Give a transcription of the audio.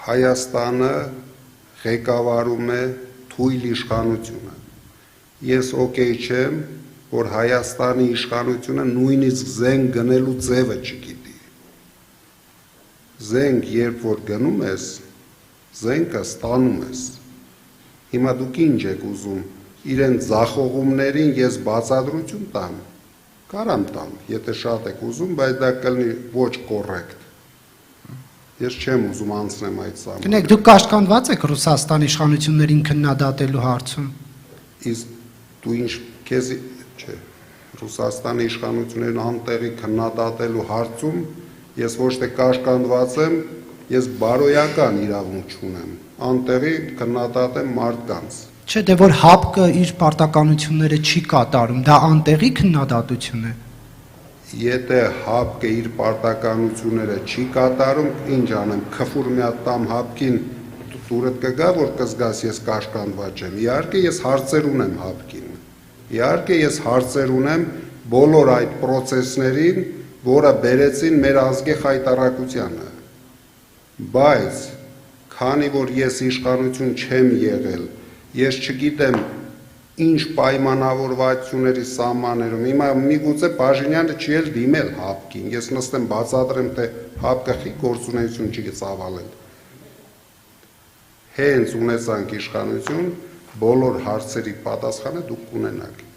Հայաստանը ղեկավարում է թույլ իշխանությունը։ Ես օքեյ չեմ, որ Հայաստանի իշխանությունը նույնիսկ զենք գնելու ձևը չգիտի։ Զենք երբ որ գնում ես, զենքը ստանում ես։ Հիմա դուք ինչ եք ուզում, իրեն ձախողումներին ես բացատրություն տամ, կարամ տամ, եթե շատ եք ուզում, բայց դա կլինի ոչ կոռեկտ։ Ես չեմ ուզում անցնեմ այդ սահմանը։ Գնեք, դուք կաշկանդված եք Ռուսաստանի իշխանություններին քննադատելու հարցում։ Իսկ դու ինչ քեզ չէ, Ռուսաստանի իշխանություններին անտեղի քննադատելու հարցում ես ոչ թե կաշկանդված եմ, ես բարոյական իրավունք չունեմ, անտեղի քննադատեմ մարդկանց։ Չէ, դե որ ՀԱՊԿ-ը իր պարտականությունները չի կատարում, դա անտեղի քննադատություն է։ Եթե ՀԱՊԿ-ը իր պարտականությունները չի կատարում, ինչ անեմ, քֆուր մի հատ տամ ՀԱՊԿ-ին, դուրդ կգա, որ կզգաս ես կաշկանդված եմ։ Իհարկե ես հարցեր ունեմ ՀԱՊԿ-ին։ Իհարկե ես հարցեր ունեմ բոլոր այդ պրոցեսներին, որը բերեցին մեր ազգի խայտառակությանը։ Բայց քանի որ ես իշխանություն չեմ եղել, ես չգիտեմ ինչ պայմանավորվածությունների սահմաններում, հիմա միգուցե Բաժինյանը չի էլ դիմել ՀԱՊԿ-ին, ես նստեմ բացատրեմ, թե ՀԱՊԿ-ի գործունեություն չի ծավալել։ Հենց ունեցանք իշխանություն, բոլոր հարցերի պատասխանը դուք կունենաք։